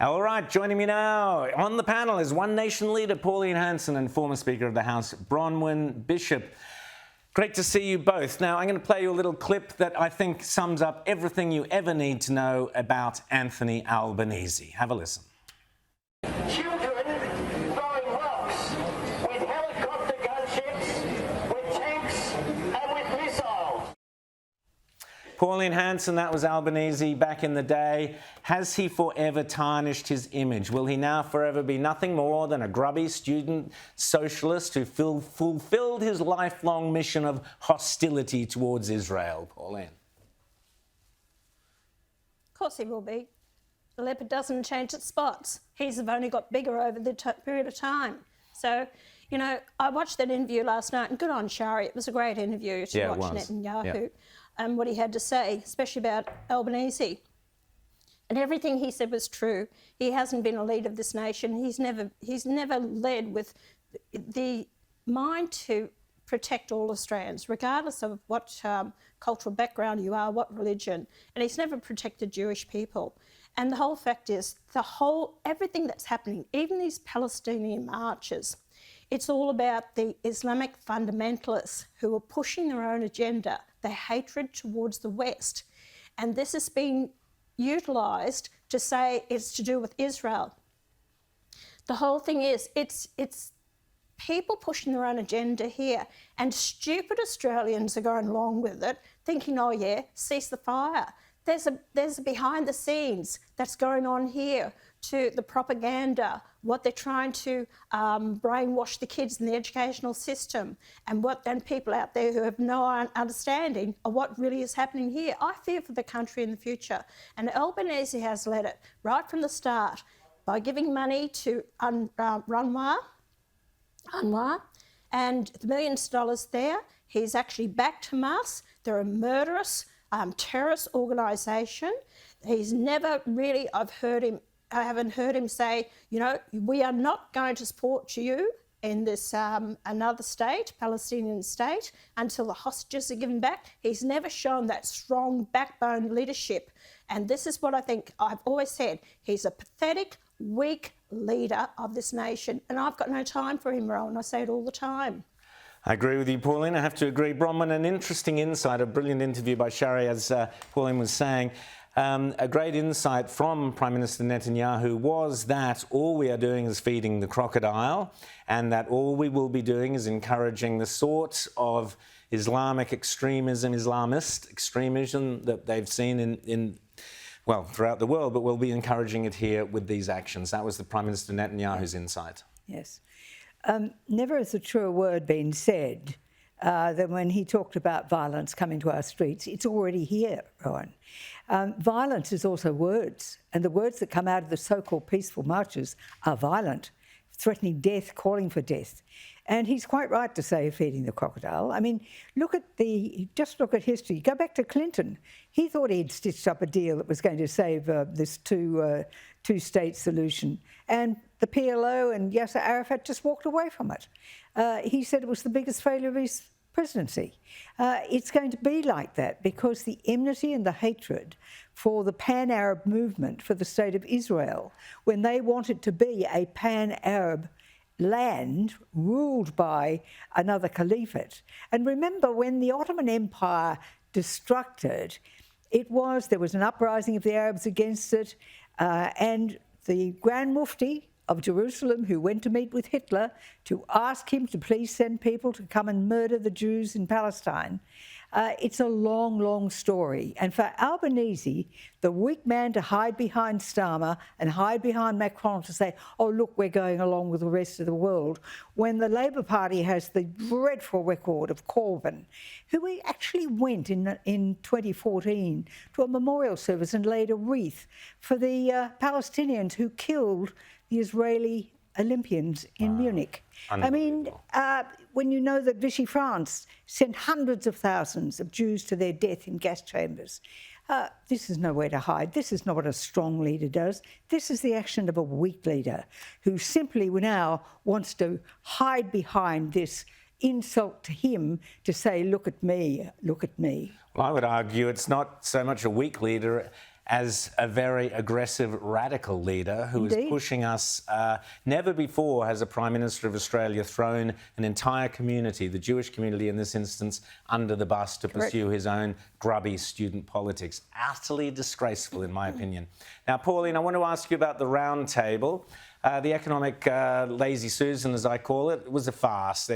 All right, joining me now on the panel is One Nation Leader Pauline Hanson and former Speaker of the House, Bronwyn Bishop. Great to see you both. Now, I'm going to play you a little clip that I think sums up everything you ever need to know about Anthony Albanese. Have a listen. Children throwing rocks with helicopter gunships, with tanks and with missiles. Pauline Hanson, that was Albanese back in the day. Has he forever tarnished his image? Will he now forever be nothing more than a grubby student socialist who fulfilled his lifelong mission of hostility towards Israel? Pauline. Of course he will be. The leopard doesn't change its spots. He's only got bigger over the period of time. So, you know, I watched that interview last night, and good on Shari. It was a great interview to watch Netanyahu and what he had to say, especially about Albanese. And everything he said was true. He hasn't been a leader of this nation. He's never led with the mind to protect all Australians, regardless of what cultural background you are, what religion. And he's never protected Jewish people. And the whole fact is, everything that's happening, even these Palestinian marches, it's all about the Islamic fundamentalists who are pushing their own agenda, their hatred towards the West. And this has been utilised to say it's to do with Israel. The whole thing is, it's people pushing their own agenda here, and stupid Australians are going along with it, thinking, oh yeah, cease the fire. There's a behind the scenes that's going on here to the propaganda, what they're trying to brainwash the kids in the educational system, and people out there who have no understanding of what really is happening here. I fear for the country in the future, and Albanese has led it right from the start by giving money to UNRWA, and the millions of dollars there. He's actually backed Hamas. They're a murderous terrorist organisation. He's never really, I haven't heard him say, you know, we are not going to support you in this another state, Palestinian state, until the hostages are given back. He's never shown that strong backbone leadership. And this is what I think I've always said. He's a pathetic, weak leader of this nation. And I've got no time for him, Rowan. I say it all the time. I agree with you, Pauline. I have to agree. Bronwyn, an interesting insight, a brilliant interview by Shari, as Pauline was saying. A great insight from Prime Minister Netanyahu was that all we are doing is feeding the crocodile, and that all we will be doing is encouraging the sort of Islamic extremism, Islamist extremism that they've seen throughout the world, but we'll be encouraging it here with these actions. That was the Prime Minister Netanyahu's insight. Yes. Never has a truer word been said than when he talked about violence coming to our streets. It's already here, Rowan. Violence is also words, and the words that come out of the so-called peaceful marches are violent, threatening death, calling for death. And he's quite right to say feeding the crocodile. I mean, just look at history. Go back to Clinton. He thought he'd stitched up a deal that was going to save this two-state solution. And the PLO and Yasser Arafat just walked away from it. He said it was the biggest failure of his presidency. It's going to be like that because the enmity and the hatred for the pan-Arab movement for the state of Israel, when they wanted to be a pan-Arab land ruled by another caliphate. And remember, when the Ottoman Empire destructed, there was an uprising of the Arabs against it, and the Grand Mufti of Jerusalem, who went to meet with Hitler to ask him to please send people to come and murder the Jews in Palestine. It's a long, long story. And for Albanese, the weak man to hide behind Starmer and hide behind Macron to say, oh, look, we're going along with the rest of the world, when the Labor Party has the dreadful record of Corbyn, who actually went in 2014 to a memorial service and laid a wreath for the Palestinians who killed the Israeli Olympians in Munich. I mean, when you know that Vichy France sent hundreds of thousands of Jews to their death in gas chambers, this is nowhere to hide. This is not what a strong leader does. This is the action of a weak leader who simply now wants to hide behind this insult to him to say, look at me, look at me. Well, I would argue it's not so much a weak leader as a very aggressive, radical leader who is pushing us. Never before has a Prime Minister of Australia thrown an entire community, the Jewish community in this instance, under the bus to pursue his own grubby student politics. Utterly disgraceful, in my opinion. Now, Pauline, I want to ask you about the round table. The economic lazy Susan, as I call it, was a farce.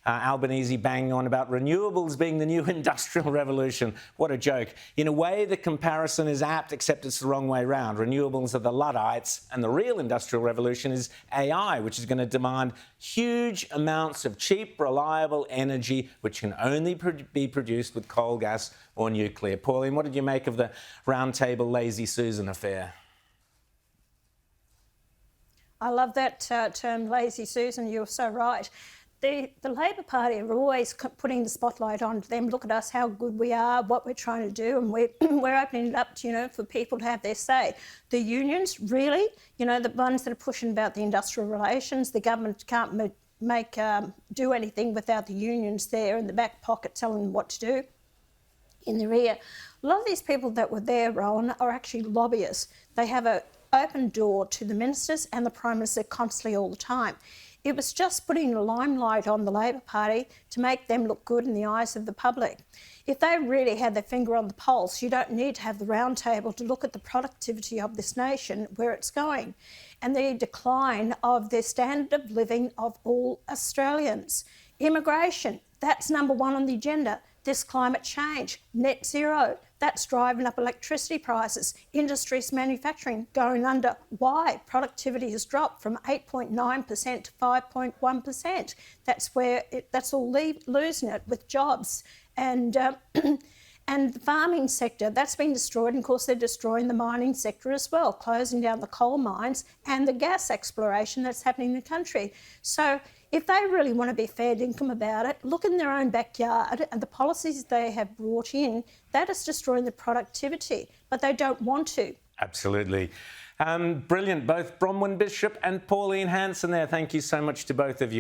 Albanese banging on about renewables being the new industrial revolution. What a joke. In a way, the comparison is apt, except it's the wrong way round. Renewables are the Luddites, and the real industrial revolution is AI, which is going to demand huge amounts of cheap, reliable energy, which can only be produced with coal, gas or nuclear. Pauline, what did you make of the roundtable lazy Susan affair? I love that term, lazy Susan. You're so right. The Labor Party are always putting the spotlight on them. Look at us, how good we are, what we're trying to do, and we're opening it up, for people to have their say. The unions, really, the ones that are pushing about the industrial relations, the government can't do anything without the unions there in the back pocket telling them what to do in their ear. A lot of these people that were there, Rowan, are actually lobbyists. They have an open door to the ministers and the Prime Minister constantly all the time. It was just putting a limelight on the Labor Party to make them look good in the eyes of the public. If they really had their finger on the pulse, you don't need to have the round table to look at the productivity of this nation, where it's going, and the decline of the standard of living of all Australians. Immigration, that's number one on the agenda. This climate change, net zero, that's driving up electricity prices. Industries, manufacturing going under. Why? Productivity has dropped from 8.9% to 5.1%. That's all losing it with jobs. And and the farming sector, that's been destroyed. And of course, they're destroying the mining sector as well, closing down the coal mines and the gas exploration that's happening in the country. So if they really want to be fair dinkum about it, look in their own backyard and the policies they have brought in, that is destroying the productivity, but they don't want to. Absolutely. Brilliant. Both Bronwyn Bishop and Pauline Hanson there. Thank you so much to both of you.